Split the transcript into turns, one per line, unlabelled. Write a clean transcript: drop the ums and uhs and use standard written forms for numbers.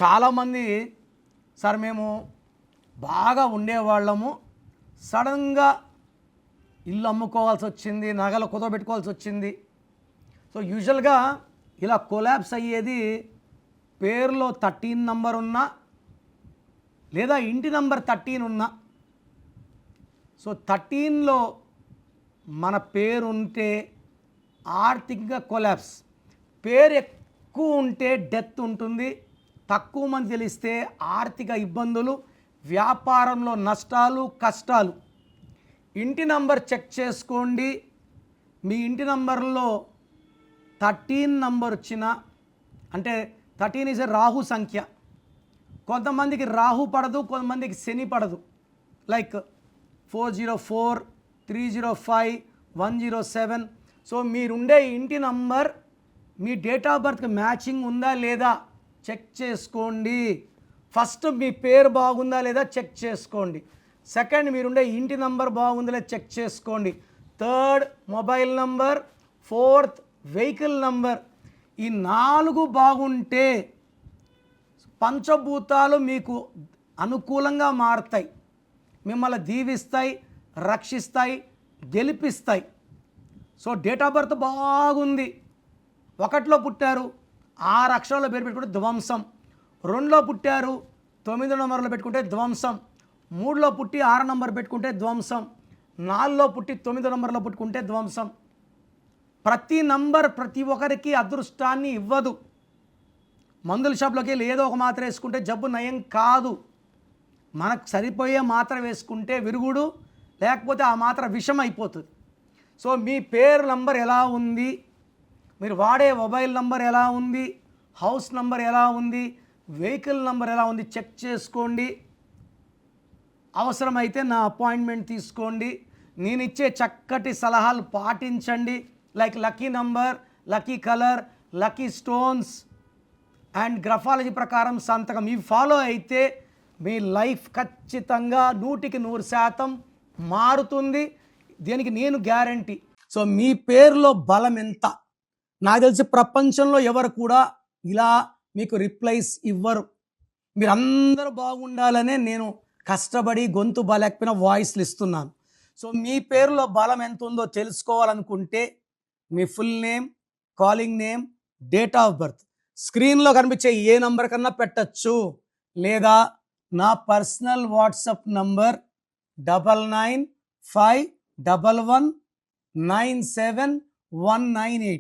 చాలామంది సార్ మేము బాగా ఉండేవాళ్ళము, సడన్గా ఇల్లు అమ్ముకోవాల్సి వచ్చింది, నగలు కుదవబెట్టుకోవాల్సి వచ్చింది. సో యూజువల్గా ఇలా కొలాప్స్ అయ్యేది పేరులో 13 నంబర్ ఉన్నా లేదా ఇంటి నంబర్ 13 ఉన్నా. సో 13లో మన పేరు ఉంటే ఆర్థికంగా కొలాప్స్, పేరు ఎక్కువ ఉంటే డెత్ ఉంటుంది, తక్కువ మంది తెలిస్తే ఆర్థిక ఇబ్బందులు, వ్యాపారంలో నష్టాలు, కష్టాలు. ఇంటి నంబర్ చెక్ చేసుకోండి. మీ ఇంటి నంబర్లో 13 నంబర్ వచ్చిన, అంటే 13 ఈజ్ రాహు సంఖ్య. కొంతమందికి రాహు పడదు, కొంతమందికి శని పడదు. లైక్ 404, 305, 107. సో మీరుండే ఇంటి నంబర్ మీ డేట్ ఆఫ్ బర్త్కి మ్యాచింగ్ ఉందా లేదా చెక్ చేసుకోండి. ఫస్ట్ మీ పేరు బాగుందా లేదా చెక్ చేసుకోండి. సెకండ్ మీరుండే ఇంటి నంబర్ బాగుందా లేదా చెక్ చేసుకోండి. Third mobile number, fourth vehicle number. ఈ 4 బాగుంటే పంచభూతాలు మీకు అనుకూలంగా మారుతాయి, మిమ్మల్ని దీవిస్తాయి, రక్షిస్తాయి, గెలిపిస్తాయి. సో డేట్ ఆఫ్ బర్త్ బాగుంది, 1లో పుట్టారు 6 అక్షరాల్లో పేరు పెట్టుకుంటే ధ్వంసం, 2లో పుట్టారు 9 నంబర్లో పెట్టుకుంటే ధ్వంసం, 3లో పుట్టి 6 నంబర్ పెట్టుకుంటే ధ్వంసం, 4లో పుట్టి 9 నంబర్లో పుట్టుకుంటే ధ్వంసం. ప్రతి నంబర్ ప్రతి ఒక్కరికి అదృష్టాన్ని ఇవ్వదు. మందుల షాప్లోకి వెళ్ళి ఏదో ఒక మాత్ర వేసుకుంటే జబ్బు నయం కాదు. మనకు సరిపోయే మాత్ర వేసుకుంటే విరుగుడు, లేకపోతే ఆ మాత్ర విషం అయిపోతుంది. సో మీ పేరు నంబర్ ఎలా ఉంది, మీరు వాడే మొబైల్ నంబర్ ఎలా ఉంది, హౌస్ నంబర్ ఎలా ఉంది, వెహికల్ నంబర్ ఎలా ఉంది చెక్ చేసుకోండి. అవసరమైతే నా అపాయింట్మెంట్ తీసుకోండి. నేను ఇచ్చే చక్కటి సలహాలు పాటించండి. Like lucky number, lucky colour, lucky stones and graphology ప్రకారం సంతకం. ఇవి ఫాలో అయితే మీ లైఫ్ ఖచ్చితంగా 100% మారుతుంది. దీనికి నేను గ్యారంటీ. సో మీ పేరులో బలం ఎంత? నాకు తెలిసి ప్రపంచంలో ఎవరు కూడా ఇలా మీకు రిప్లైస్ ఇవ్వరు. మీరందరూ బాగుండాలనే నేను కష్టపడి గొంతు బలేకపోయిన వాయిస్లు ఇస్తున్నాను. సో మీ పేరులో బలం ఎంత ఉందో తెలుసుకోవాలనుకుంటే మీ full name, calling name, date of birth స్క్రీన్లో కనిపించే ఏ నంబర్ కన్నా పెట్టచ్చు, లేదా నా పర్సనల్ వాట్సాప్ నంబర్ 9951197198